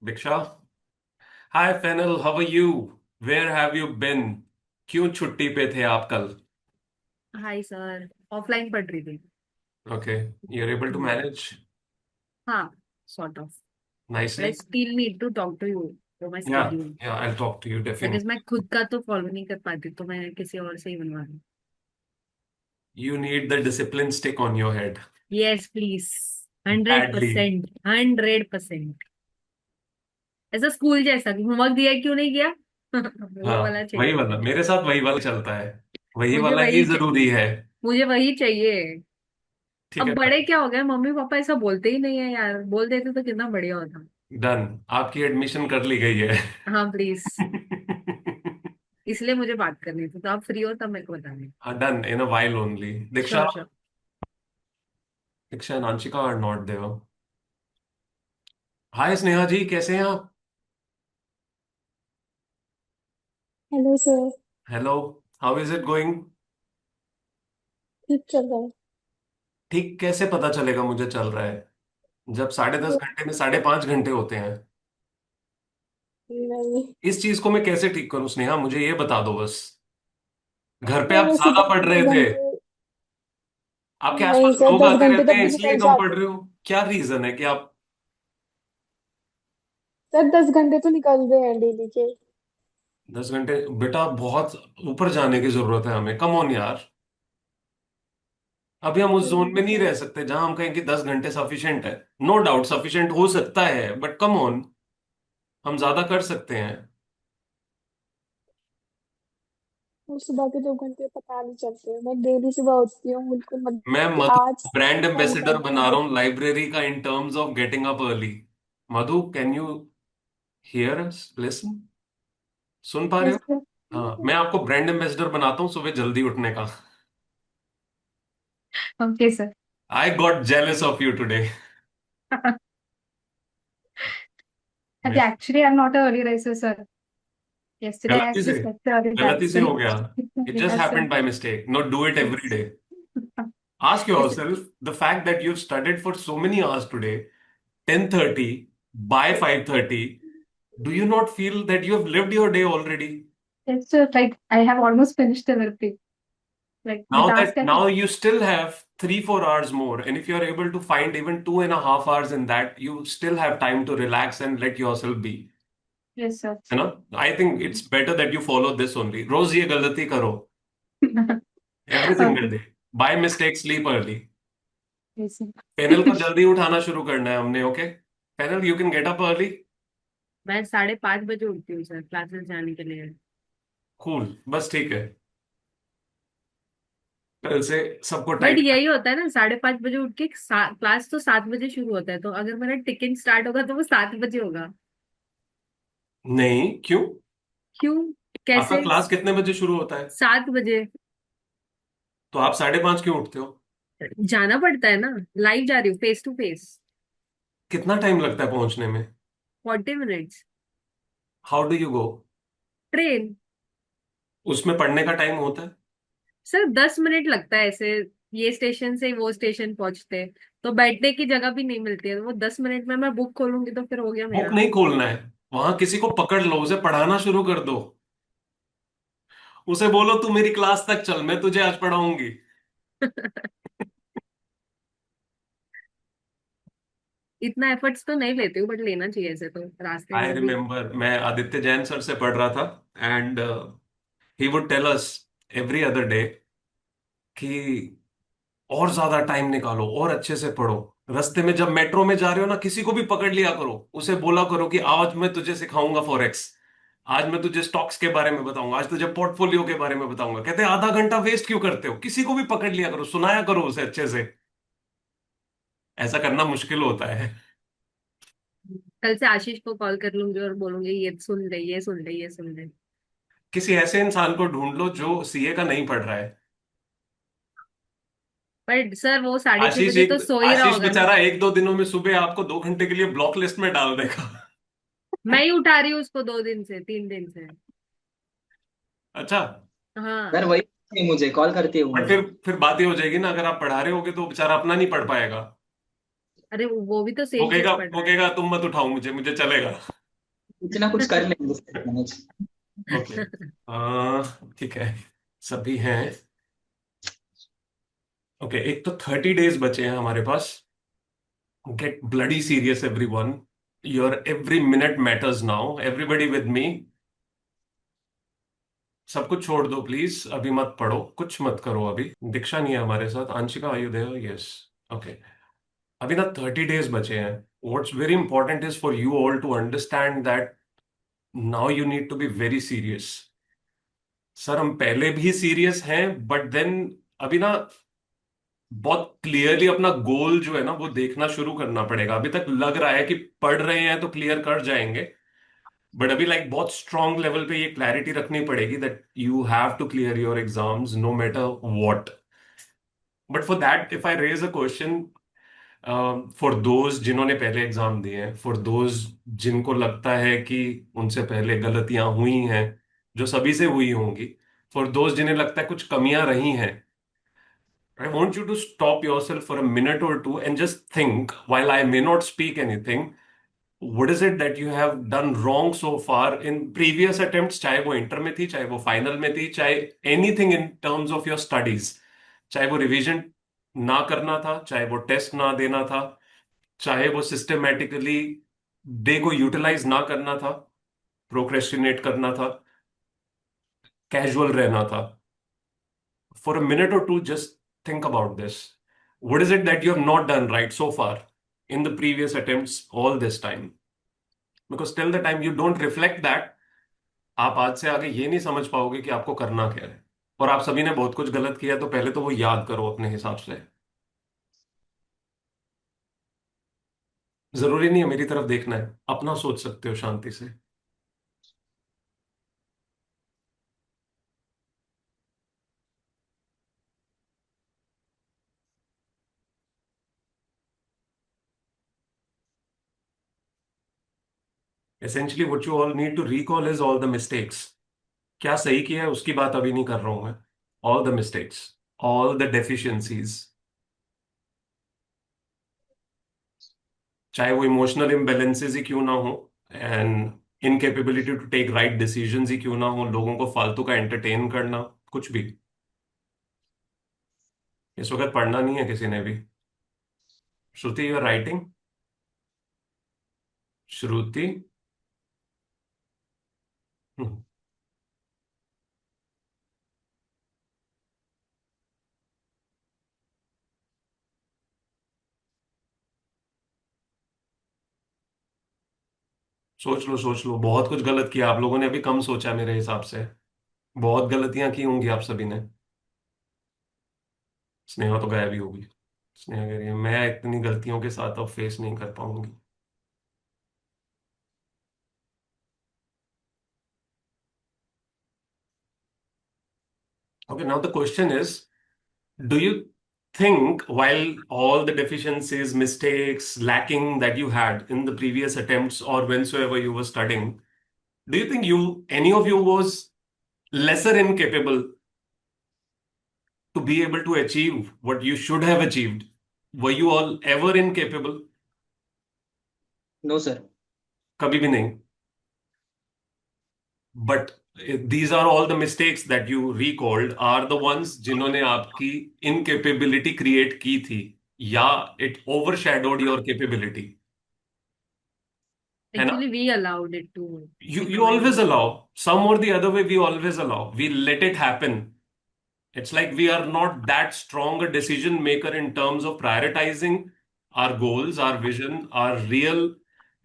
दीक्षा। Hi फेनल, how are you? Where have you been? क्यों छुट्टी पे थे आप कल? Hi sir. ऑफलाइन पढ़ रही थी। Okay, you are able to hmm, manage हाँ, sort of. But I nicely. Still need to talk to you for my या स्केड्यूल। या I talk to you because definitely. मैं खुद का तो फॉलो नहीं कर पाती, तो मैं किसी और से ही बनवा रही हूँ। You need the discipline stick on your head yes please. Hundred badly. Percent 100%। ऐसा स्कूल जैसा कि होमवर्क दिया है, क्यों नहीं किया? वो हाँ, वाला वही चाहिए वाला मुझे। मेरे साथ, वही वाला चलता है। वही मुझे वाला ही वही च- जरूरी है। मुझे वही चाहिए। ठीक अब है, बड़े क्या हो गए, मम्मी पापा ऐसा बोलते ही नहीं है यार, बोल देते तो कितना बढ़िया होता। डन। आपकी एडमिशन कर ली गई है। हाँ प्लीज। इसलिए मुझे बात करनी थी, तो आप फ्री हो तब मेरे को बताना। हाँ, done in a while only. Diksha, sure sure. Diksha and Anshika are not there. Hi Sneha ji, कैसे हैं आप? Hello sir. Hello. How is it going? ठीक चल रहा है। ठीक कैसे पता चलेगा मुझे चल रहा है, जब 10.5 घंटे में 5.5 घंटे होते हैं? नहीं इस चीज को मैं कैसे ठीक करूं स्नेहा, मुझे ये बता दो बस। घर पे सर, आप वैसे ज्यादा दस पढ़ रहे दस थे, घंटे आपके नहीं आसपास सर, लोग दस आते घंटे रहते तक हैं भी इसलिए निकल कम जाते। पढ़ रहे हो? क्या रीजन है कि आप? सर 10 घंटे तो निकल रहे हैं डेली के। 10 घंटे? बेटा बहुत ऊपर जाने की जरूरत है हमें, कम ऑन यार। अभी हम उस जोन में नहीं नहीं सर। रह सकते जहां हम कहें कि 10 घंटे सफिशिएंट है। नो डाउट सफिशिएंट हो सकता है, बट कम ऑन, हम ज्यादा कर सकते हैं। और सुबह के 2 घंटे पता नहीं चलते, मैं डेली सुबह उठती हूँ बिल्कुल, मैं मतलब कि मधु आज ब्रांड टाइम एम्बेसडर पढ़ती बना हूँ रहा बट हूँ लाइब्रेरी का, in terms of getting up early. Madhu, can you hear us, listen? सुन पा रहे हो? जैसे हाँ, मैं आपको ब्रांड एम्बेसडर बनाता हूँ सुबह जल्दी उठने का। Okay sir. I got jealous of you today. Actually, I'm not a early riser, sir. Yesterday, I गलती से, actually slept early. गलती That's से हो why. गया। It just Yes, sir. Happened by mistake, no do it every Yes. Day. Ask Yes. yourself the fact that you've studied for so many hours today, 10:30 by 5:30. Do you not feel that you have lived your day already? Yes, sir. Like, I have almost finished everything. Like, the Now task that I now you still have 3-4 hours more, and if you're able to find even 2.5 hours in that, you still have time to relax and let yourself be. Yes, sir. You know, I think it's better that you follow this only. रोज ये गलती करो, every single Okay. day. By mistake, sleep early. Yes, sir. Panel को जल्दी उठाना शुरू करना है हमने, okay? Panel, you can get up early. मैं 5:30 बजे उठती हूँ सर, क्लासेस जाने के लिए। कूल, बस ठीक है। कल से सबको बट टाइट। यही होता है ना, 5:30 बजे उठ के क्लास तो 7 बजे शुरू होता है, तो अगर मेरा टिकट स्टार्ट होगा तो वो 7 बजे होगा। नहीं, क्यों? क्यों? आपका कैसे? क्लास कितने बजे शुरू होता है? 7 बजे। तो आप 5:30 क्यों उठते हो? जाना पड़ता है ना, लाइव जा रही हूँ, फेस टू फेस। कितना टाइम लगता है पहुंचने में? 40 minutes. How do you go? Train. उसमें पढ़ने का टाइम होता है? सर 10 मिनट लगता है ऐसे, ये स्टेशन से वो स्टेशन पहुंचते। तो बैठने की जगह भी नहीं मिलती है, तो वो 10 मिनट में मैं बुक खोलूंगी तो फिर हो गया बुक मेरा। नहीं खोलना है, वहां किसी को पकड़ लो, उसे पढ़ाना शुरू कर दो। उसे बोलो तू मेरी क्लास तक चल, मैं तुझे आज पढ़ाऊंगी। इतना एफर्ट्स तो नहीं लेती हूँ, बट लेना चाहिए ऐसे तो रास्ते आई में भी। रिमेम्बर, मैं आदित्य जैन सर से पढ़ रहा था, and he would tell us every other day कि और ज्यादा टाइम निकालो और अच्छे से पढ़ो। रास्ते में जब मेट्रो में जा रहे हो ना, किसी को भी पकड़ लिया करो, उसे बोला करो कि आज मैं तुझे सिखाऊंगा फॉरेक्स, आज मैं तुझे स्टॉक्स के बारे में बताऊंगा, आज तुझे पोर्टफोलियो के बारे में बताऊंगा। कहते हैं आधा घंटा वेस्ट क्यों करते हो? किसी को भी पकड़ लिया करो, सुनाया करो उसे अच्छे से। ऐसा करना मुश्किल होता है। कल से आशीष को कॉल कर लूंगी और बोलूंगी ये सुन ले, ये सुन ले, ये सुन ले। किसी ऐसे इंसान को ढूंढ लो जो सीए का नहीं पढ़ रहा है। पर सर वो 6:30 आशीष बजे एक तो सो ही रहा आशीष होगा ना। बेचारा 1-2 दिनों में सुबह आपको 2 घंटे के लिए ब्लॉक लिस्ट में डाल देगा। मैं ही उठा रही हूँ उसको 2 दिन से, 3 दिन से। अच्छा। हाँ। सर वही नहीं, मुझे कॉल करती है वो बट मुझे। फिर बात ये हो जाएगी ना, अगर आप पढ़ा रहे होगे तो बेचारा अपना नहीं पढ़ पाएगा। अरे वो भी तो वो सेम कहेगा चीज पढ़ वो रहा है। कहेगा तुम मत उठाओ मुझे, मुझे चलेगा। कुछ ना कुछ कर लेंगे मैनेज। ओके। ठीक है, सभी हैं। ओके, एक तो 30 डेज बचे हैं हमारे पास। Get bloody serious everyone, your every minute matters now, everybody with me. सब कुछ छोड़ दो प्लीज, अभी मत पढ़ो, कुछ मत करो अभी। दीक्षा नहीं है हमारे साथ, Anshika are you there? Yes. Okay, अभी ना 30 डेज बचे हैं। What's very important is for you all to understand that now you need to be very serious. Sir हम पहले भी सीरियस हैं, बट देन अभी ना बहुत क्लियरली अपना गोल जो है ना वो देखना शुरू करना पड़ेगा। अभी तक लग रहा है कि पढ़ रहे हैं तो क्लियर कर जाएंगे, बट अभी लाइक बहुत स्ट्रांग लेवल पे ये क्लैरिटी रखनी पड़ेगी that you have to clear your exams no matter what. But for that if I raise a question, for those जिन्होंने पहले एग्जाम दिए हैं, फॉर दोज जिनको लगता है कि उनसे पहले गलतियां हुई हैं, जो सभी से हुई होंगी, फॉर दोज जिन्हें लगता है कुछ कमियां रही हैं, I want you to stop yourself for a minute or two and just think, while I may not speak anything, what is it that you have done wrong so far in previous attempts, चाहे वो inter में थी, चाहे वो final में थी, चाहे anything in terms of your studies, चाहे वो रिवीजन ना करना था, चाहे वो टेस्ट ना देना था, चाहे वो सिस्टमेटिकली डे को यूटिलाइज ना करना था, प्रोक्रेस्टिनेट करना था, कैजुअल रहना था। For a minute or two, just think about this. What is it that you have not done right so far in the previous attempts all this time? Because till the time you don't reflect that, आप आज से आगे ये नहीं समझ पाओगे कि आपको करना क्या है। और आप सभी ने बहुत कुछ गलत किया, तो पहले तो वो याद करो अपने हिसाब से। जरूरी नहीं है मेरी तरफ देखना है, अपना सोच सकते हो शांति से। Essentially what you all need to recall is all the mistakes. क्या सही किया है उसकी बात अभी नहीं कर रहा हूं मैं। All the mistakes, all the deficiencies, चाहे वो इमोशनल इम्बैलेंसेस ही क्यों ना हो, and incapability to take right decisions ही क्यों ना हो, लोगों को फालतू का एंटरटेन करना, कुछ भी। इस वक्त पढ़ना नहीं है किसी ने भी। श्रुति, यू आर राइटिंग? श्रुति? हम्म, सोच लो सोच लो, बहुत कुछ गलत किया आप लोगों ने, अभी कम सोचा मेरे हिसाब से। बहुत गलतियां की होंगी आप सभी ने। स्नेहा तो गायब ही होगी। स्नेहा कह रही है मैं इतनी गलतियों के साथ अब फेस नहीं कर पाऊंगी। Okay, now the question is, do you think, while all the deficiencies, mistakes, lacking that you had in the previous attempts or whensoever you were studying, do you think any of you was lesser incapable to be able to achieve what you should have achieved? Were you all ever incapable? No sir. कभी भी नहीं। But these are all the mistakes that you recalled are the ones जिन्होंने आपकी incapability create की थी, या it overshadowed your capability, है ना? Actually, we allowed it to You become an always issue. allow, some or the other way, we always allow, we let it happen. It's like we are not that strong a decision maker in terms of prioritizing our goals, our vision, our real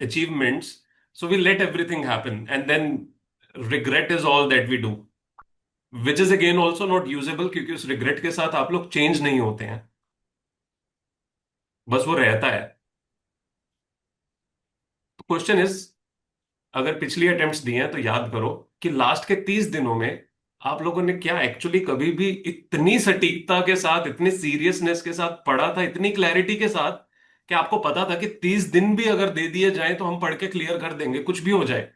achievements. So we let everything happen, and then regret is all that we do, which is again also not usable, क्योंकि उस regret के साथ आप लोग change नहीं होते हैं, बस वो रहता है। तो क्वेश्चन इज, अगर पिछली अटेम्प्ट्स दिए हैं तो याद करो कि लास्ट के 30 दिनों में आप लोगों ने क्या एक्चुअली कभी भी इतनी सटीकता के साथ, इतनी सीरियसनेस के साथ पढ़ा था, इतनी क्लैरिटी के साथ, कि आपको पता था कि 30 दिन भी अगर दे दिए जाए तो हम पढ़ के क्लियर कर देंगे, कुछ भी हो जाए।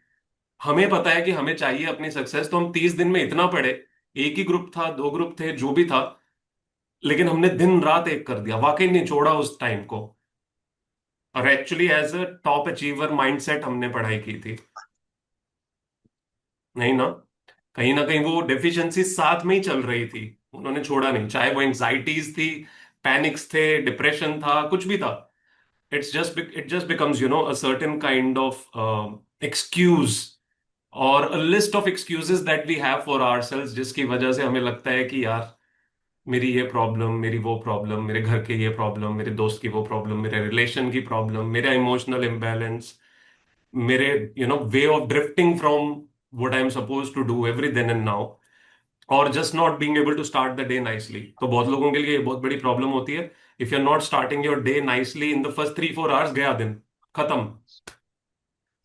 हमें पता है कि हमें चाहिए अपनी सक्सेस, तो हम 30 दिन में इतना पढ़े। एक ही ग्रुप था, दो ग्रुप थे, जो भी था, लेकिन हमने दिन रात एक कर दिया, वाकई निचोड़ा उस टाइम को। और actually as a top achiever mindset हमने पढ़ाई की थी। नहीं ना कहीं वो डेफिशिएंसी साथ में ही चल रही थी। उन्होंने छोड़ा नहीं, चाहे वो एंजाइटीज थी, पैनिक्स थे, डिप्रेशन था, कुछ भी था। It just becomes a certain kind of excuse और a list of excuses that we have for ourselves, जिसकी वजह से हमें लगता है कि यार मेरी ये प्रॉब्लम, मेरी वो प्रॉब्लम, मेरे घर के ये प्रॉब्लम, मेरे दोस्त की वो प्रॉब्लम, मेरे रिलेशन की प्रॉब्लम, मेरा इमोशनल इम्बैलेंस, मेरे way of drifting from what I am suppose to do every then and now, और just not being able to start the day nicely. तो बहुत लोगों के लिए ये बहुत बड़ी प्रॉब्लम होती है। If you are not starting your day nicely in the first 3-4 hours, गया दिन, खत्म।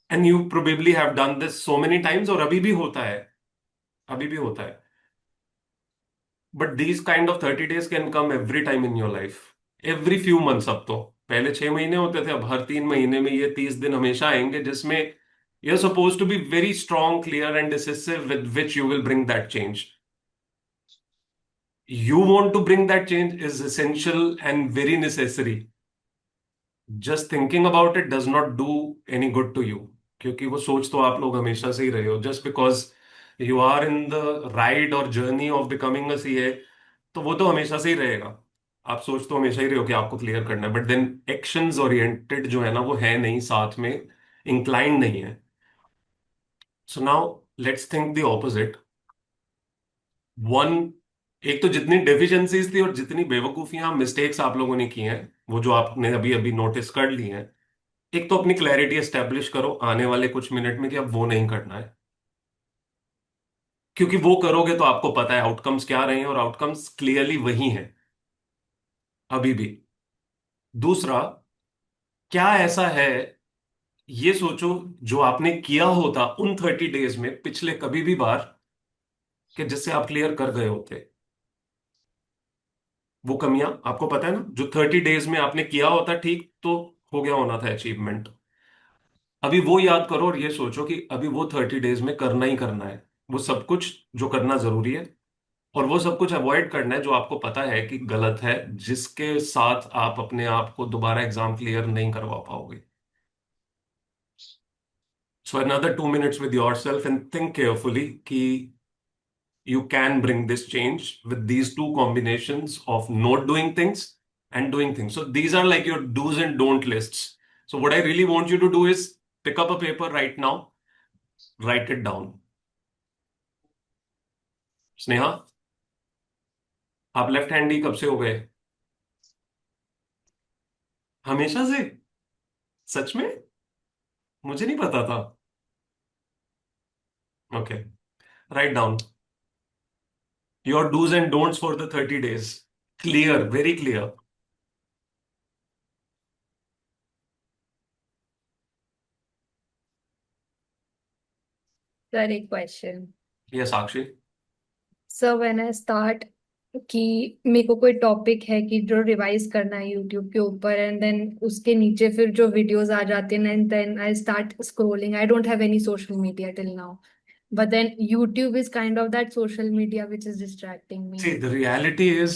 And you probably have done this so many times, और अभी भी होता है, अभी भी होता है। But these kind of 30 days can come every time in your life, every few months. अब तो पहले 6 महीने होते थे, अब हर 3 महीने में ये 30 दिन हमेशा आएंगे, जिसमें you are suppose to be very strong, clear and decisive, with which you will bring that change. You want to bring that change is essential and very necessary. Just thinking about it does not do any good to you, क्योंकि वो सोच तो आप लोग हमेशा से ही रहे हो। Just because you are in the ride और journey of becoming a CA, तो वो तो हमेशा से ही रहेगा। आप सोच तो हमेशा ही रहे हो कि आपको क्लियर करना है, बट देन एक्शंस ओरिएंटेड जो है ना, वो है नहीं, साथ में इंक्लाइंड नहीं है। So now let's think the opposite. One, एक तो जितनी डेफिशिएंसीज थी और जितनी बेवकूफियां, मिस्टेक्स आप लोगों ने की हैं, वो जो आपने अभी अभी नोटिस कर ली हैं, एक तो अपनी क्लैरिटी एस्टेब्लिश करो आने वाले कुछ मिनट में कि अब वो नहीं करना है। क्योंकि वो करोगे तो आपको पता है आउटकम्स क्या रहे हैं, और आउटकम्स क्लियरली वही हैं अभी भी। दूसरा, क्या ऐसा है, ये सोचो, जो आपने किया होता उन 30 days में पिछले कभी भी बार, कि जिससे आप क्लियर कर गए होते वो कमियां। आपको पता है ना, जो 30 days में आपने किया होता ठीक, तो हो गया होना था अचीवमेंट। अभी वो याद करो और ये सोचो कि अभी वो 30 days में करना ही करना है वो सब कुछ जो करना जरूरी है, और वो सब कुछ अवॉइड करना है जो आपको पता है कि गलत है, जिसके साथ आप अपने आप को दोबारा एग्जाम क्लियर नहीं करवा पाओगे। So another 2 minutes with your self and think carefully कि you can bring this change with these two combinations of not doing things and doing things. So these are like your do's and don't lists. So what I really want you to do is pick up a paper right now, write it down. Sneha, आप left handy कब से हो गए? हमेशा से? सच में? मुझे नहीं पता था। Okay, write down your dos and don'ts for the 30 days, clear, very clear. Sir एक क्वेश्चन। ये Sakshi. Sir when I start कि मेरे को कोई टॉपिक है कि जो रिवाइज करना है यूट्यूब के ऊपर, एंड देन उसके नीचे फिर जो वीडियोस आ जाते हैं, and then I start scrolling. I don't have any social media till now, but then YouTube is kind of that social media which is distracting me. See, the reality is,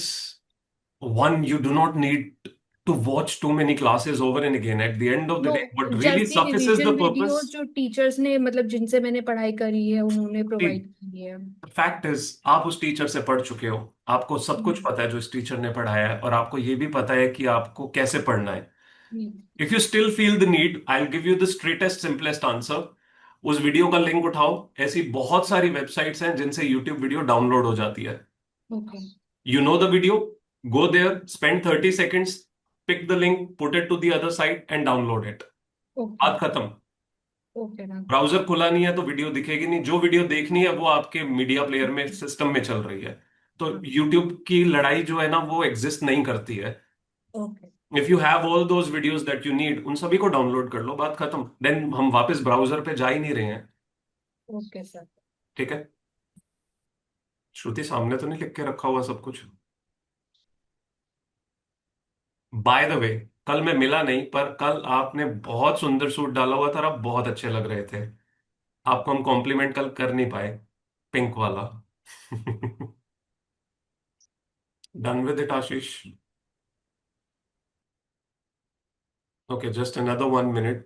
one, you do not need to watch too many classes over and again. At the end of the No, day, what really just the suffices revision the videos purpose, जो teachers ने, मतलब जिनसे मैंने पढ़ाई करी है, उन्होंने see, provide की है। the fact is, आप उस टीचर से पढ़ चुके हो, आपको सब कुछ पता है जो इस टीचर ने पढ़ाया है, और आपको ये भी पता है कि आपको कैसे पढ़ना है। If you still feel the need, I will give you the straightest simplest answer. उस वीडियो का लिंक उठाओ, ऐसी बहुत सारी वेबसाइट्स हैं जिनसे यूट्यूब वीडियो डाउनलोड हो जाती है। Okay You know the video, go there, spend 30 seconds, pick the link, put it to the other side and download it. Okay बात खत्म। ओके ना। ब्राउजर खुला नहीं है तो वीडियो दिखेगी नहीं, जो वीडियो देखनी है वो आपके मीडिया प्लेयर में, सिस्टम में चल रही है। तो यूट्यूब की लड़ाई जो है ना, वो एग्जिस्ट नहीं करती है। Okay if you have all those videos that you need, उन सभी को डाउनलोड कर लो, बात खत्म। देन हम वापस ब्राउजर पे जा ही नहीं रहे हैं। Okay sir. ठीक है? श्रुति, सामने तो नहीं लिख के रखा हुआ सब कुछ? बाय द वे, कल मैं मिला नहीं, पर कल आपने बहुत सुंदर सूट डाला हुआ था और आप बहुत अच्छे लग रहे थे। आपको हम कॉम्प्लीमेंट कल कर नहीं पाए, पिंक वाला। Done with it Ashish? Okay, just another 1 minute,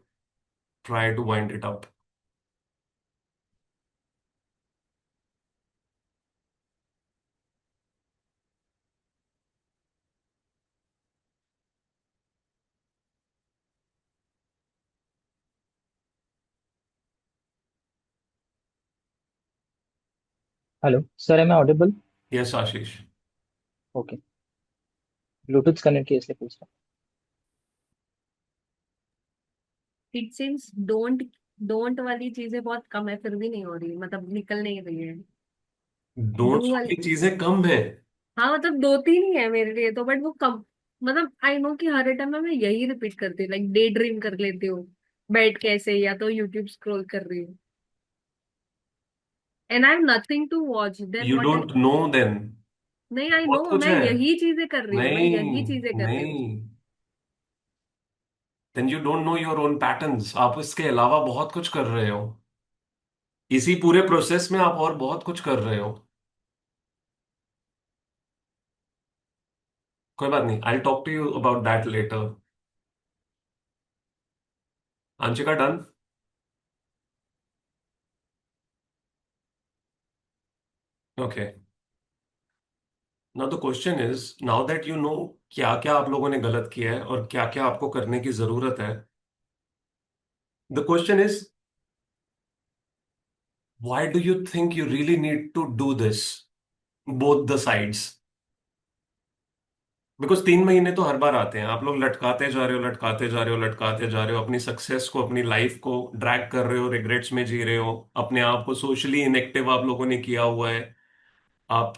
try to wind it up. Hello sir, am I audible? Yes Ashish. Okay. Bluetooth connect किया इसलिए पूछ रहा इट सीम्स डोंट डोंट वाली चीजें बहुत कम है, फिर भी नहीं हो रही, मतलब निकल नहीं रही है। डू डोंट्स वाली, वाली चीजें कम है। हाँ मतलब दो तीन ही है मेरे लिए तो, बट वो कम। मतलब आई नो कि हर टाइम मैं यही रिपीट करती हूँ, लाइक डे ड्रीम कर लेती हूँ बैठ के ऐसे, या तो यूट्यूब स्क्रॉल कर रही हूँ and I have nothing to watch, then you what. Don't know then. नहीं, आई नो, बहुत कुछ मैं है। यही चीजें कर रही हूँ, मैं यही नहीं चीजें कर रही हूँ। नहीं, then you don't know your own patterns. आप इसके अलावा बहुत कुछ कर रहे हो। इसी पूरे प्रोसेस में आप और बहुत कुछ कर रहे हो। कोई बात नहीं, I talk to you about that letter. Anshika done. Okay. Now the question is, now that you know क्या क्या आप लोगों ने गलत किया है और क्या क्या आपको करने की जरूरत है, the question is, why do you think you really need to do this, both the sides? Because 3 महीने तो हर बार आते हैं, आप लोग लटकाते जा रहे हो, लटकाते जा रहे हो, लटकाते जा रहे हो, अपनी सक्सेस को, अपनी लाइफ को ड्रैग कर रहे हो, रिग्रेट्स में जी रहे हो, अपने आप को सोशली इनएक्टिव आप लोगों ने किया हुआ है। आप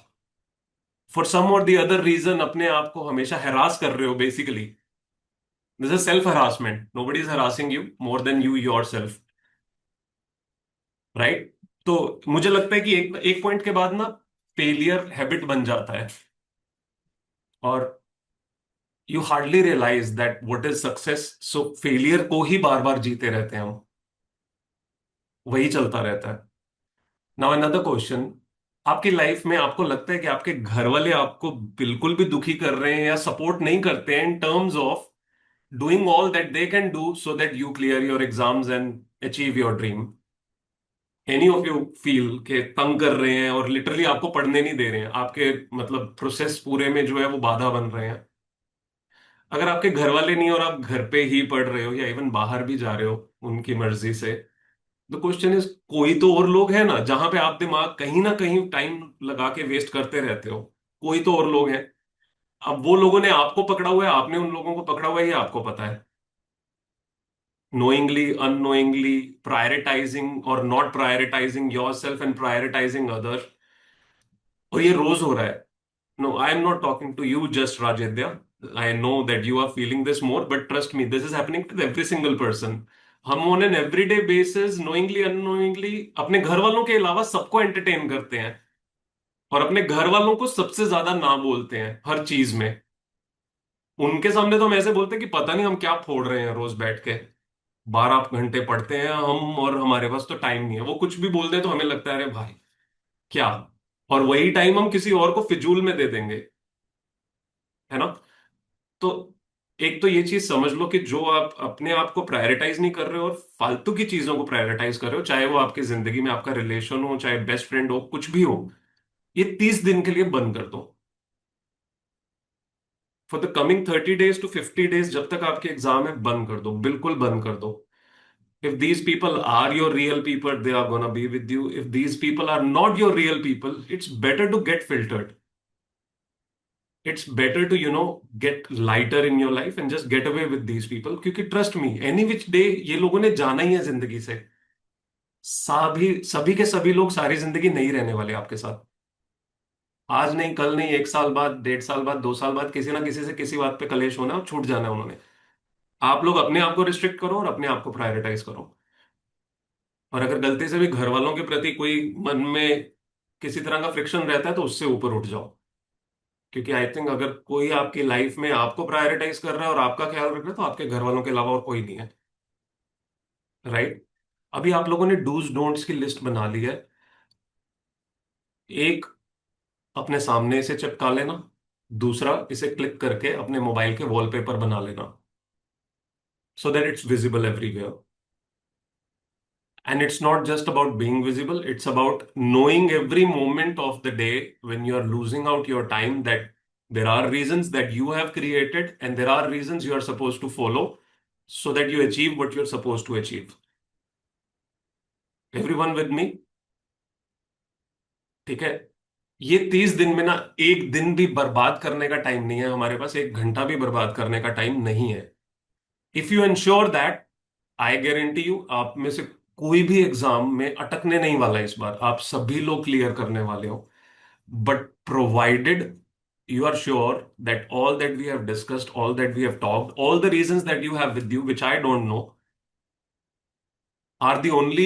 फॉर सम और द अदर रीजन अपने आप को हमेशा हरास कर रहे हो basically. This is self harassment, nobody is harassing you more than you your self, right? तो मुझे लगता है कि एक एक पॉइंट के बाद ना फेलियर हैबिट बन जाता है, और you hardly realise that what is success. So failure को ही बार बार जीते रहते हैं हम, वही चलता रहता है। नाउ अनदर क्वेश्चन, आपकी लाइफ में आपको लगता है कि आपके घर वाले आपको बिल्कुल भी दुखी कर रहे हैं या सपोर्ट नहीं करते हैं इन terms of doing all that they can do so that you clear your exams and achieve your dream? Any of you feel के तंग कर रहे हैं और लिटरली आपको पढ़ने नहीं दे रहे हैं, आपके मतलब प्रोसेस पूरे में जो है वो बाधा बन रहे हैं? अगर आपके घर वाले नहीं और आप घर पे ही पढ़ रहे हो या इवन बाहर भी जा रहे हो उनकी मर्जी से, द क्वेश्चन इज, कोई तो और लोग हैं ना जहां पे आप दिमाग कहीं ना कहीं टाइम लगा के वेस्ट करते रहते हो। कोई तो और लोग हैं। अब वो लोगों ने आपको पकड़ा हुआ है, आपने उन लोगों को पकड़ा हुआ है, ये आपको पता है। नोइंगली, अननोइंगली, प्रायोरिटाइजिंग और not prioritising your self and prioritising other, और ये रोज हो रहा है। No, I am not talking to you just राजेद्या। I know that you are feeling this more, but trust me, this is happening to every single person. हम on an everyday basis knowingly unknowingly अपने घर वालों के अलावा सबको entertain करते हैं, और अपने घर वालों को सबसे ज्यादा ना बोलते हैं हर चीज में। उनके सामने तो हम ऐसे बोलते हैं कि पता नहीं हम क्या फोड़ रहे हैं रोज बैठ के, 12 घंटे पढ़ते हैं हम और हमारे पास तो टाइम नहीं है। वो कुछ भी बोल दें तो हमें लगता है अरे भाई क्या, और वही टाइम हम किसी और को फिजूल में दे देंगे, है ना? तो एक तो ये चीज समझ लो कि जो आप अपने आप को प्रायोरिटाइज नहीं कर रहे हो और फालतू की चीजों को प्रायोरिटाइज कर रहे हो, चाहे वो आपकी जिंदगी में आपका रिलेशन हो, चाहे बेस्ट फ्रेंड हो, कुछ भी हो, ये 30 दिन के लिए बंद कर दो। For the coming 30 days to 50 days, जब तक आपके एग्जाम है, बंद कर दो, बिल्कुल बंद कर दो। If these people are your real people, they are gonna be with you. If these people are not your real people, it's better to get filtered. It's better to, get lighter in your life and just get away with these people. क्योंकि trust me, any which day ये लोगों ने जाना ही है जिंदगी से। सभी सभी के सभी लोग सारी जिंदगी नहीं रहने वाले आपके साथ। आज नहीं, कल नहीं, 1 साल बाद, 1.5 साल बाद, 2 साल बाद किसी ना किसी से किसी बात पे कलेश होना और छूट जाना है उन्होंने। आप लोग अपने आप को रिस्ट्रिक्ट करो और अपने आप को प्रायोरिटाइज करो। और अगर गलती से भी घर वालों के प्रति कोई मन में किसी तरह का फ्रिक्शन रहता है तो उससे ऊपर उठ जाओ। क्योंकि आई थिंक अगर कोई आपकी लाइफ में आपको प्रायोरिटाइज कर रहा है और आपका ख्याल रख रहा है तो आपके घर वालों के अलावा और कोई नहीं है, राइट? अभी आप लोगों ने डूज डोंट्स की लिस्ट बना ली है। एक, अपने सामने इसे चिपका लेना। दूसरा, इसे क्लिक करके अपने मोबाइल के वॉलपेपर बना लेना, so that it's visible everywhere. And it's not just about being visible, it's about knowing every moment of the day when you are losing out your time, that there are reasons that you have created and there are reasons you are supposed to follow so that you achieve what you're supposed to achieve. Everyone with me? ठीक है। ये 30 दिन में ना एक दिन भी बर्बाद करने का टाइम नहीं है हमारे पास, एक घंटा भी बर्बाद करने का टाइम नहीं है। If you ensure that, I guarantee you आप में से कोई भी एग्जाम में अटकने नहीं वाला है इस बार, आप सभी लोग क्लियर करने वाले हो। But provided you are sure that all that we have discussed, all that we have talked, all the reasons that you have with you, which I don't know, are the only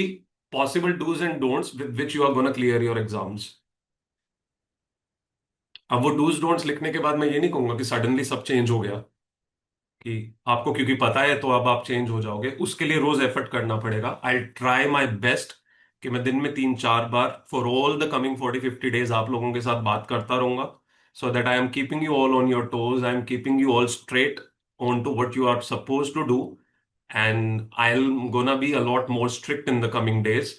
possible do's and don'ts with which you are going to clear your exams. अब वो dos don'ts लिखने के बाद मैं ये नहीं कहूंगा कि सडनली सब चेंज हो गया, कि आपको क्योंकि पता है तो अब आप चेंज हो जाओगे। उसके लिए रोज एफर्ट करना पड़ेगा। आई ट्राई माई बेस्ट कि मैं दिन में 3-4 बार for all the coming 40-50 days आप लोगों के साथ बात करता रहूंगा, so that I am keeping you all on your toes, I am keeping you all straight on to what you are suppose to do, and I am gonna be a lot more strict in the coming days.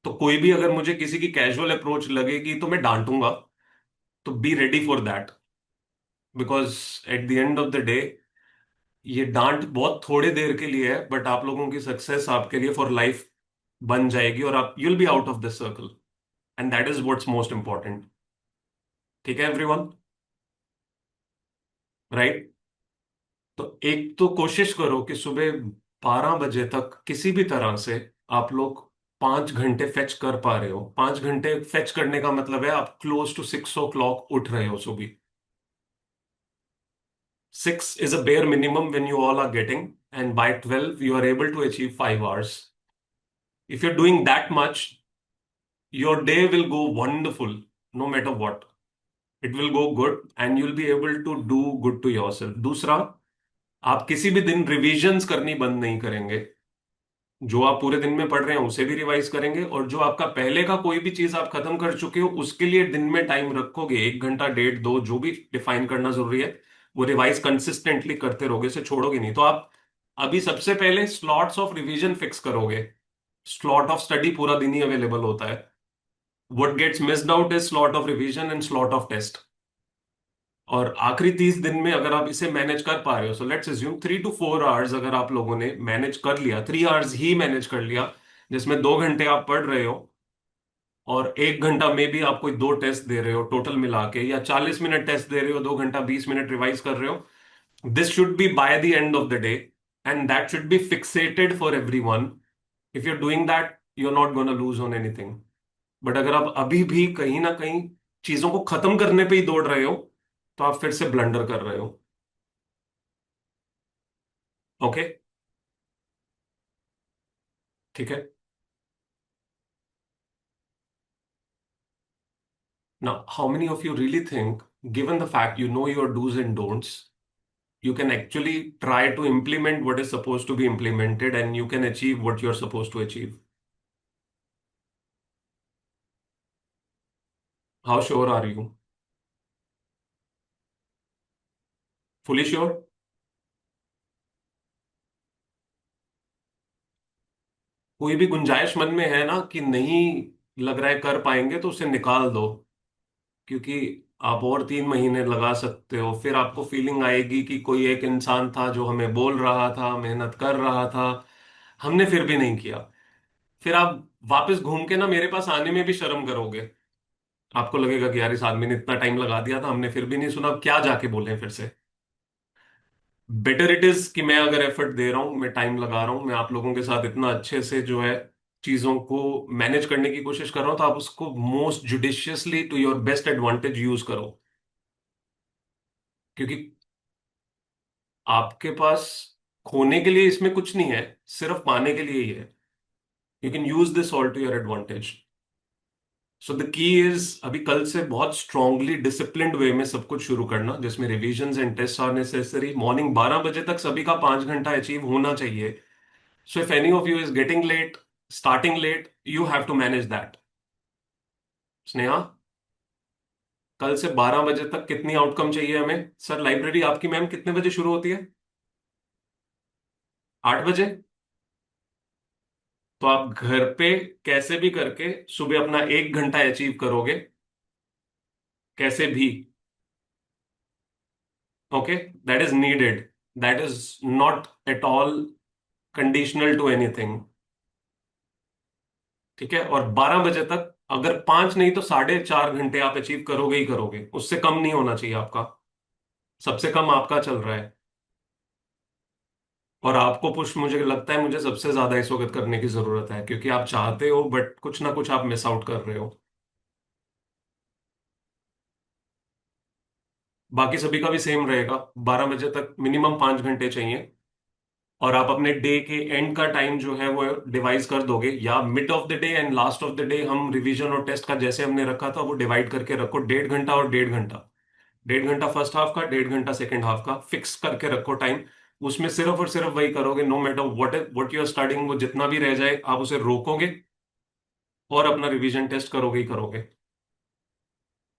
तो कोई भी अगर मुझे किसी की casual approach लगेगी तो मैं डांटूंगा, तो be ready for that, because at the end of the day ये डांट बहुत थोड़े देर के लिए है, बट आप लोगों की सक्सेस आपके लिए फॉर लाइफ बन जाएगी, और आप you'll be out of this circle, and that is what's most important. ठीक है एवरीवन, राइट? तो एक तो कोशिश करो कि सुबह 12 बजे तक किसी भी तरह से आप लोग 5 घंटे फेच कर पा रहे हो। 5 घंटे फेच करने का मतलब है आप क्लोज टू 6 o'clock उठ रहे हो सुबह। 6 is a bare minimum when you all are getting, and by 12 you are able to achieve 5 hours. If you're doing that much, your day will go wonderful no matter what. It will go good and you'll be able to do good to yourself. दूसरा, आप किसी भी दिन revisions करनी बंद नहीं करेंगे। जो आप पूरे दिन में पढ़ रहे हैं उसे भी रिवाइज करेंगे, और जो आपका पहले का कोई भी चीज आप खत्म कर चुके हो उसके लिए दिन में टाइम रखोगे, 1 घंटा, डेढ़, दो, जो भी डिफाइन करना जरूरी है, वो रिवाइज कंसिस्टेंटली करते रहोगे, उसे छोड़ोगे नहीं। तो आप अभी सबसे पहले स्लॉट्स ऑफ रिवीजन फिक्स करोगे। स्लॉट ऑफ स्टडी पूरा दिन ही अवेलेबल होता है। What gets missed out is slot of revision and slot of test. और आखिरी 30 दिन में अगर आप इसे मैनेज कर पा रहे हो, so let's assume 3 to 4 hours अगर आप लोगों ने मैनेज कर लिया, 3 आवर्स ही मैनेज कर लिया, जिसमें 2 घंटे आप पढ़ रहे हो और 1 घंटा में भी आप कोई दो टेस्ट दे रहे हो टोटल मिला के, या 40 मिनट टेस्ट दे रहे हो, 2 घंटा 20 मिनट रिवाइज कर रहे हो, this should be by the end of the day, and that should be fixated for every one. If you are doing that, you are not gonna lose on anything. But अगर आप अभी भी कहीं ना कहीं चीजों को खत्म करने पे ही दौड़ रहे हो, तो आप फिर से ब्लंडर कर रहे हो। ओके, ठीक है। Now, how many of you really think, given the fact you know your do's and don'ts, you can actually try to implement what is supposed to be implemented and you can achieve what you're supposed to achieve? How sure are you? Fully sure? कोई भी गुंजाइश मन में है ना कि नहीं लग रहा है कर पाएंगे, तो उसे निकाल दो, क्योंकि आप और 3 महीने लगा सकते हो। फिर आपको फीलिंग आएगी कि कोई एक इंसान था जो हमें बोल रहा था, मेहनत कर रहा था, हमने फिर भी नहीं किया। फिर आप वापस घूम के ना मेरे पास आने में भी शर्म करोगे। आपको लगेगा कि यार इस आदमी ने इतना टाइम लगा दिया था, हमने फिर भी नहीं सुना, अब क्या जाके बोले फिर से। बेटर इट इज कि मैं अगर एफर्ट दे रहा हूं, मैं टाइम लगा रहा हूं, मैं आप लोगों के साथ इतना अच्छे से जो है चीजों को मैनेज करने की कोशिश कर रहा हूं, तो आप उसको most judiciously to your best advantage use करो। क्योंकि आपके पास खोने के लिए इसमें कुछ नहीं है, सिर्फ पाने के लिए ही है। You can use this all to your advantage. So the key is अभी कल से बहुत स्ट्रांगली डिसिप्लिन्ड वे में सब कुछ शुरू करना, जिसमें revisions and test are necessary. Morning 12 बजे तक सभी का 5 घंटा अचीव होना चाहिए। So if any of you is getting late, starting late, you have to manage that. Sneha, कल से 12 बजे तक कितनी आउटकम चाहिए हमें? सर लाइब्रेरी आपकी मैम कितने बजे शुरू होती है? 8 बजे? तो आप घर पे कैसे भी करके सुबह अपना 1 घंटा अचीव करोगे, कैसे भी। Okay, that is needed, that is not at all conditional to anything. ठीक है, और 12 बजे तक अगर 5 नहीं तो 4.5 घंटे आप अचीव करोगे ही करोगे, उससे कम नहीं होना चाहिए आपका। सबसे कम आपका चल रहा है। और आपको पुश मुझे लगता है मुझे सबसे ज्यादा इस वक्त करने की जरूरत है, क्योंकि आप चाहते हो बट कुछ ना कुछ आप मिस आउट कर रहे हो। बाकी सभी का भी सेम रहेगा, 12 बजे तक मिनिमम 5 घंटे चाहिए। और आप अपने डे के एंड का टाइम जो है वो डिवाइड कर दोगे, या mid of the day and last of the day हम रिवीजन और टेस्ट का जैसे हमने रखा था वो डिवाइड करके रखो, 1.5 घंटा और 1.5 घंटा। 1.5 घंटा फर्स्ट हाफ का, 1.5 घंटा सेकेंड हाफ का, फिक्स करके रखो टाइम। उसमें सिर्फ और सिर्फ वही करोगे, no matter what you are starting, वो जितना भी रह जाए आप उसे रोकोगे और अपना रिवीजन टेस्ट करोगे ही करोगे।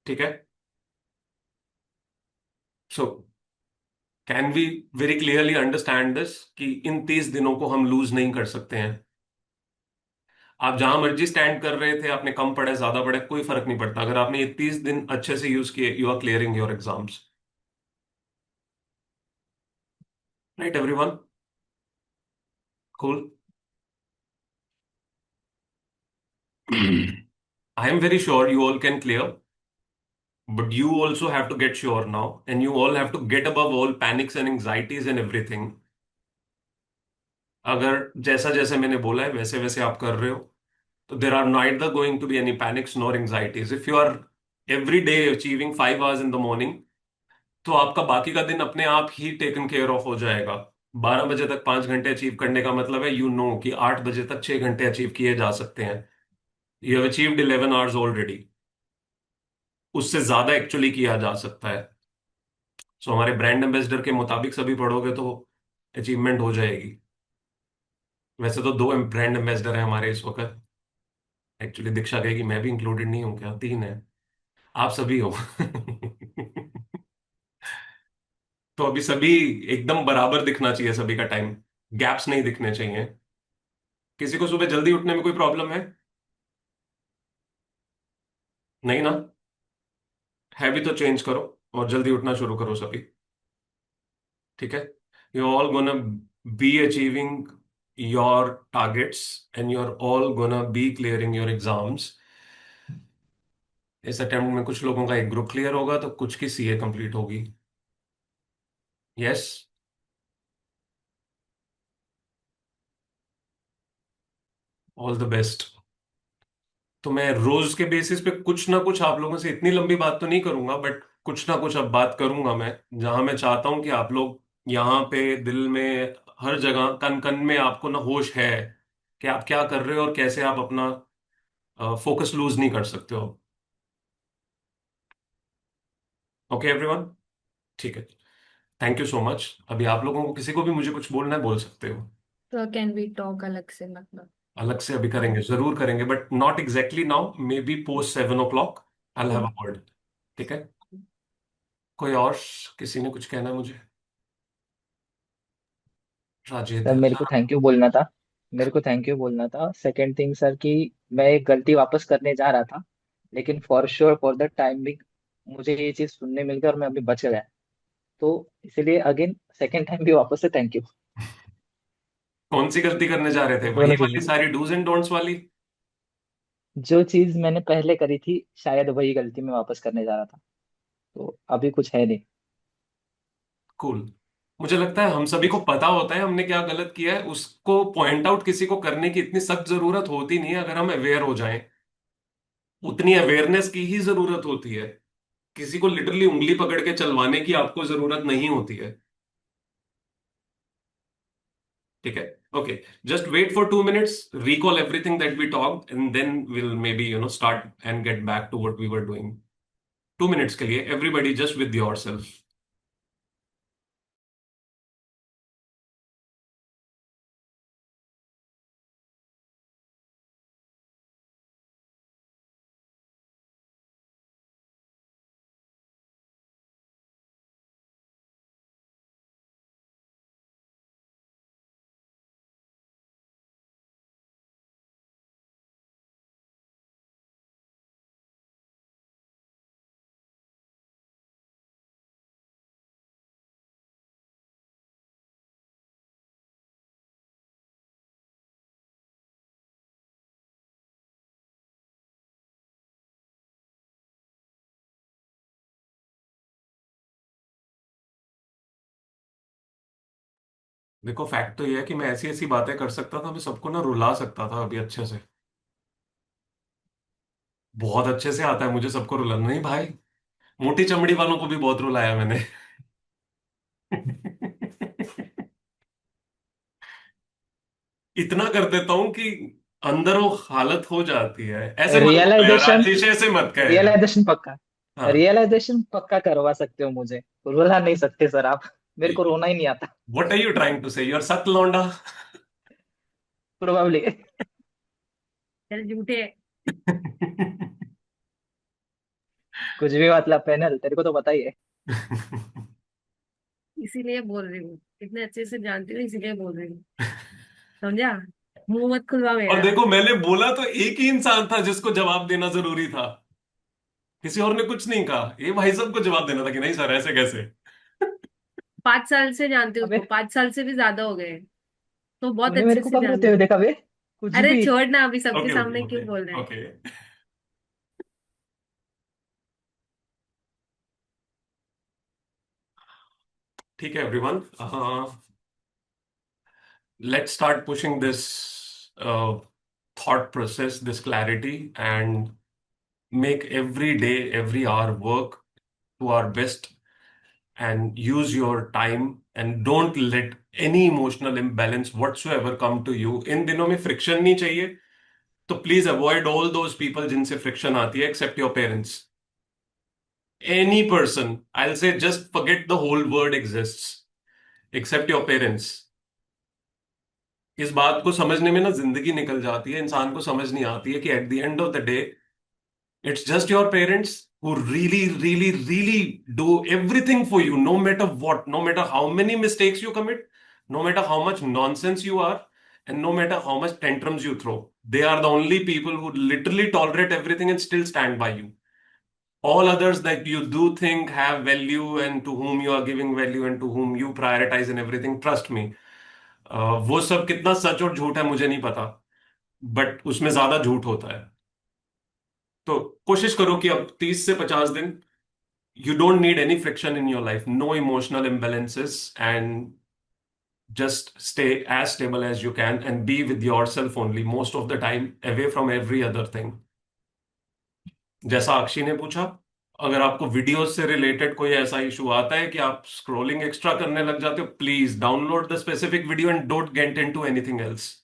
ठीक है। So can we very clearly understand this कि इन 30 दिनों को हम लूज नहीं कर सकते हैं। आप जहां मर्जी स्टैंड कर रहे थे, आपने कम पढ़े ज्यादा पढ़े कोई फर्क नहीं पड़ता, अगर आपने ये 30 दिन अच्छे से यूज किए, you are clearing your exams. Right everyone? Cool. I am very sure you all can clear, but you also have to get sure now, and you all have to get above all panics and anxieties and everything. अगर जैसा जैसे मैंने बोला है वैसे वैसे आप कर रहे हो, तो there are neither going to be any panics nor anxieties. If you are every day achieving 5 hours in the morning, तो आपका बाकी का दिन अपने आप ही टेकन केयर ऑफ हो जाएगा। 12 बजे तक 5 घंटे अचीव करने का मतलब है, यू नो कि 8 बजे तक 6 घंटे अचीव किए जा सकते हैं। You have achieved 11 hours already. उससे ज्यादा एक्चुअली किया जा सकता है। सो हमारे ब्रांड एम्बेसडर के मुताबिक सभी पढ़ोगे तो अचीवमेंट हो जाएगी। वैसे तो 2 ब्रांड एम्बेसडर हैं हमारे इस वक्त। एक्चुअली दीक्षा कहेगी मैं भी इंक्लूडेड नहीं हूं क्या, 3 है। आप सभी हो। तो अभी सभी एकदम बराबर दिखना चाहिए, सभी का टाइम, गैप्स नहीं दिखने चाहिए। किसी को सुबह जल्दी उठने में कोई प्रॉब्लम है? नहीं ना? है भी तो चेंज करो और जल्दी उठना शुरू करो सभी। ठीक है। You all gonna be achieving your targets and you are all gonna be clearing your exams. इस अटेम्प्ट में कुछ लोगों का एक ग्रुप क्लियर होगा तो कुछ की सीए कंप्लीट होगी। यस। All the best. तो मैं रोज के बेसिस पे कुछ ना कुछ आप लोगों से, इतनी लंबी बात तो नहीं करूंगा बट कुछ ना कुछ अब बात करूंगा मैं, जहां मैं चाहता हूं कि आप लोग यहाँ पे दिल में, हर जगह कन कन में आपको ना होश है कि आप क्या कर रहे हो और कैसे आप अपना फोकस लूज नहीं कर सकते हो। Okay everyone? ठीक है। Thank you so much. अभी आप लोगों को किसी को भी मुझे कुछ बोलना है बोल सकते हो। तो कैन वी टॉक अलग से मतलब? अलग से अभी करेंगे, जरूर करेंगे, but not exactly now, may be post 7 o'clock I have a word. ठीक है। कोई और? किसी ने कुछ कहना है मुझे? सर राजेंद्र। मेरे को थैंक यू बोलना था। मेरे को थैंक यू बोलना था। सेकंड थिंग सर कि मैं एक गलती वापस करने जा रहा था, लेकिन for sure for the time being मुझे ये चीज सुनने मिल गई और मैं अभी बच गया। तो इसीलिए अगेन सेकंड टाइम भी वापस से थैंक यू। कौन सी गलती करने जा रहे थे, वही दोनों चीजें। वाली सारी डूज एंड डोंट्स वाली? जो चीज मैंने पहले करी थी शायद वही गलती मैं वापस करने जा रहा था। तो अभी कुछ है नहीं। कूल। मुझे लगता है हम सभी को पता होता है हमने क्या गलत किया है, उसको पॉइंट आउट किसी को करने की इतनी सख्त जरूरत होती नहीं है, अगर हम अवेयर हो जाएं। उतनी अवेयरनेस की ही जरूरत होती है। किसी को लिटरली उंगली पकड़ के चलवाने की आपको जरूरत नहीं होती है। ठीक है। Okay. Just wait for 2 minutes, recall everything that we talked, and then we'll maybe start and get back to what we were doing. 2 minutes के लिए everybody just with yourself. देखो फैक्ट तो ये है कि मैं ऐसी ऐसी बातें कर सकता था, मैं सबको ना रुला सकता था अभी अच्छे से। बहुत अच्छे से आता है मुझे सबको रुलाना। नहीं भाई, मोटी चमड़ी वालों को भी बहुत रुलाया मैंने। इतना कर देता हूं कि अंदर वो हालत हो जाती है। ऐसे मत बोलो यार रियलाइजेशन, आशीष, ऐसे मत कहे यार। रियलाइजेशन पक्का, हाँ। रियलाइजेशन पक्का करवा सकते हो मुझे, रुला नहीं सकते सर आप, मेरे को रोना ही नहीं आता। What are you trying to say, you are सक लौंडा। प्रोबेबली। चल झूठे। कुछ भी मतलब पैनल, तेरे को तो पता ही है। इसीलिए बोल रही हूँ, इतने अच्छे से जानती हूँ इसीलिए बोल रही हूँ। समझा? मुंह मत खुलवा और मेरा। देखो मैंने बोला तो एक ही इंसान था जिसको जवाब देना जरूरी था। किसी और ने कुछ नहीं कहा, ये भाई साहब को जवाब देना था कि नहीं सर ऐसे कैसे। 5 साल से जानती हूँ अबे उसको, 5 साल से भी ज्यादा हो गए। तो बहुत तूने मेरे अच्छे को से कब रोते जानती हुए हूँ। देखा बे? कुछ अरे भी। छोड़ ना, अभी सबके ओके ओके सामने ओके क्यों बोल रहे हैं? ओके। ठीक है everyone, let's start pushing this thought process, this clarity, and make every day, every hour work to our best and use your time and don't let any emotional imbalance whatsoever come to you. इन दिनों में friction नहीं चाहिए, तो please avoid all those people जिनसे friction आती है, except your parents. Any person, I'll say just forget the whole word exists, except your parents. इस बात को समझने में ना जिंदगी निकल जाती है, इंसान को समझ नहीं आती है कि at the end of the day it's just your parents who really really really do everything for you, no matter what, no matter how many mistakes you commit, no matter how much nonsense you are, and no matter how much tantrums you throw. They are the only people who literally tolerate everything and still stand by you. All others that you do think have value and to whom you are giving value and to whom you prioritize and everything, trust me, वो सब कितना सच और झूठ है मुझे नहीं पता, but उसमें ज्यादा झूठ होता है। तो कोशिश करो कि अब 30 से 50 दिन you don't need any friction in your life, no emotional imbalances, and just stay as stable as you can and be with yourself only most of the time, away from every other thing. जैसा अक्षी ने पूछा, अगर आपको videos से related कोई ऐसा issue आता है कि आप स्क्रोलिंग एक्स्ट्रा करने लग जाते हो, please download the specific video and don't get into anything else.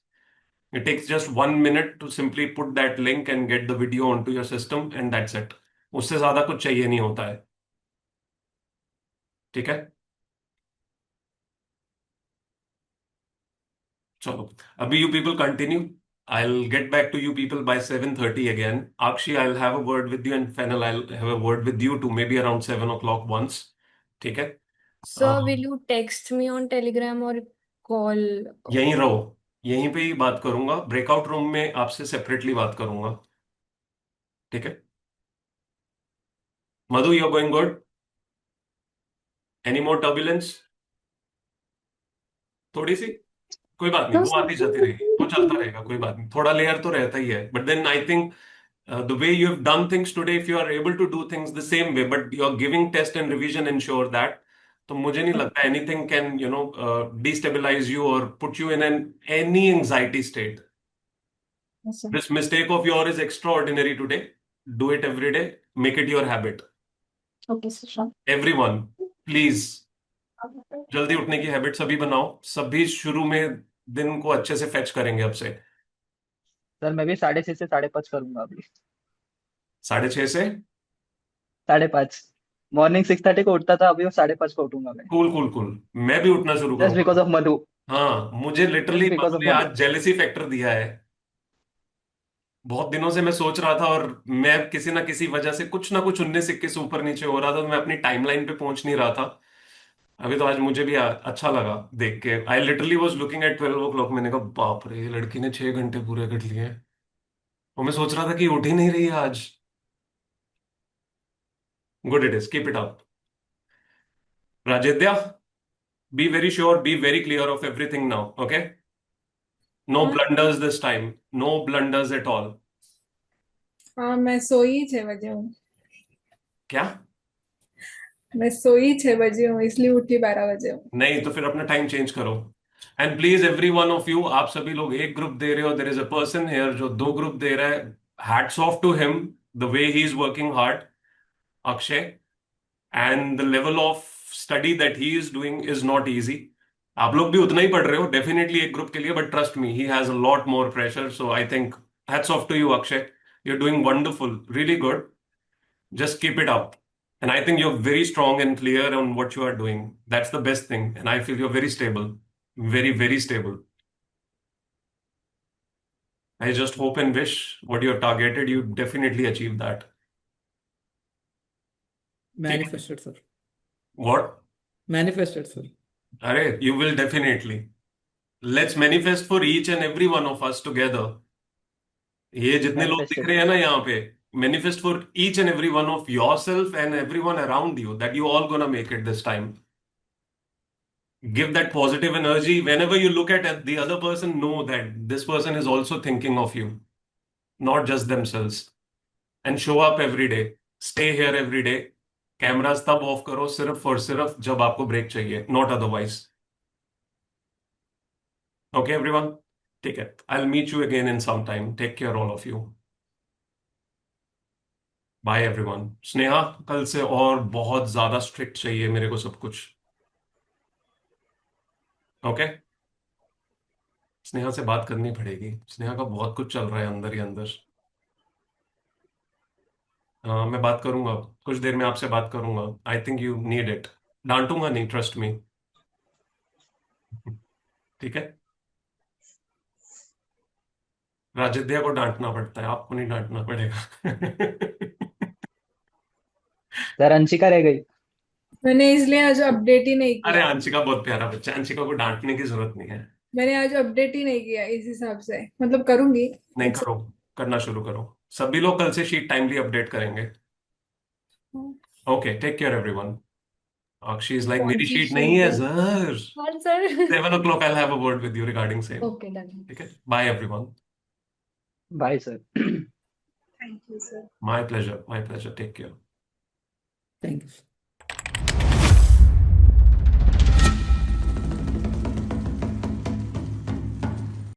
It takes just 1 minute to simply put that link and get the video onto your system and that's it. उससे ज्यादा कुछ चाहिए नहीं होता है. ठीक है, चलो अभी you people continue. I'll get back to you people by 7:30 again. Akshi, I'll have a word with you and Fennel, I'll have a word with you too, maybe around 7 o'clock once. ठीक है. Sir, will you text me on Telegram or call? यहीं रहो, यहीं पे ही बात करूंगा, breakout room में आपसे सेपरेटली बात करूंगा. ठीक है. मधु, you're going good? Any more turbulence? थोड़ी सी. कोई बात नहीं, No, वो sir. आती जाती रहेगी, वो चलता रहेगा, कोई बात नहीं, थोड़ा लेयर तो रहता ही है, but then I think the way you have done things today, if you are able to do things the same way but you are giving test and revision ensure that, तो मुझे नहीं लगता anything can destabilise you और put you in an any anxiety state. Yes, sir. This mistake of your is extraordinary today. Do it every day. Make it your habit. Okay, sir. Sure. Everyone please जल्दी उठने की habit सभी बनाओ. सभी शुरू में दिन को अच्छे से फेच करेंगे अब से. सर मैं भी 6:30 से 5:30 करूंगा अभी। 6:30 से 5:30। मॉर्निंग 6:30 को उठता था, अभी वो 5:30 को उठूंगा मैं। Cool cool cool. मैं भी उठना शुरू जस्ट करूंगा. बिकॉज ऑफ मधु। हाँ, मुझे just literally because Madhu of ने मधु। आज जेलेसी फैक्टर दिया है. बहुत दिनों से मैं सोच रहा था और मैं किसी ना किसी वजह से कुछ ना कुछ 19 21 ऊपर नीचे हो रहा था, तो मैं अपनी टाइमलाइन पे पहुंच नहीं रहा था. अभी तो आज मुझे भी अच्छा लगा देख के. I literally was looking at 12 o'clock. मैंने कहा बाप रे, ये लड़की ने 6 घंटे पूरे कर लिए हैं. और मैं सोच रहा था कि उठ ही नहीं रही है आज. Good, it is, keep it up. राजेद्या, be very sure, be very clear of everything now, okay? No हाँ, blunders this time, no blunders at all. हाँ, मैं सोई 6 बजे हूँ। क्या? मैं सोई 6 बजे हूँ, इसलिए उठी 12 बजे हूँ। नहीं तो फिर अपना टाइम चेंज करो. And please every one of you, आप सभी लोग एक ग्रुप दे रहे हो, there is a person here जो 2 ग्रुप दे रहा है. Hats off to him, the way he is working hard, Akshay. And the level of study that he is doing is not easy. आप लोग भी उतना ही पढ़ रहे हो डेफिनेटली एक ग्रुप के लिए, but trust me, he has a lot more pressure. So I think hats off to you, Akshay. You're doing wonderful, really good. Just keep it up. And I think you're very strong and clear on what you are doing. That's the best thing. And I feel you're very stable. Very, very stable. I just hope and wish what you're targeted, you definitely achieve that. ठीक है? Manifested, sir. What? Manifested, sir. Arey, you will definitely. Let's manifest for each and every one of us together. ये जितने लोग दिख manifested रहे हैं ना यहाँ पे, manifest for each and every one of yourself and everyone around you that you all gonna make it this time. Give that positive energy. Whenever you look at the other person, know that this person is also thinking of you, not just themselves. And show up every day. Stay here every day. Cameras तब of करो सिर्फ और सिर्फ जब आपको break चाहिए, not otherwise. Okay everyone, ठीक है. I will meet you again in some time. Take care all of you. Bye everyone. Sneha, कल से और बहुत ज्यादा स्ट्रिक्ट चाहिए मेरे को सब कुछ. ओके. स्नेहा से बात करनी पड़ेगी. स्नेहा का बहुत कुछ चल रहा है अंदर ही अंदर. हाँ, मैं बात करूंगा. कुछ देर में आपसे बात करूंगा. I think you need it. डांटूंगा नहीं, ट्रस्ट मी. ठीक है. राजिद्या को डांटना पड़ता है, आपको नहीं डांटना पड़ेगा. सर, अंशिका रह गई। मैंने इसलिए आज अपडेट ही नहीं अरे किया। अंशिका बहुत प्यारा बच्चा है, अंशिका को डांटने की जरूरत नहीं है. मैंने आज अपडेट ही नहीं किया इस हिसाब से, मतलब करूंगी। नहीं करो, करना शुरू करो. सभी लोग कल से शीट टाइमली अपडेट करेंगे. Okay, take care everyone. Akshi is like, कौन मेरी सी शीट नहीं है sheet है? सर. हाँ sir. 7 o'clock I'll have a word with you regarding same. Okay done. ठीक है. Bye everyone. Bye sir. Thank you sir. My pleasure, my pleasure. Take care. Thank you, sir.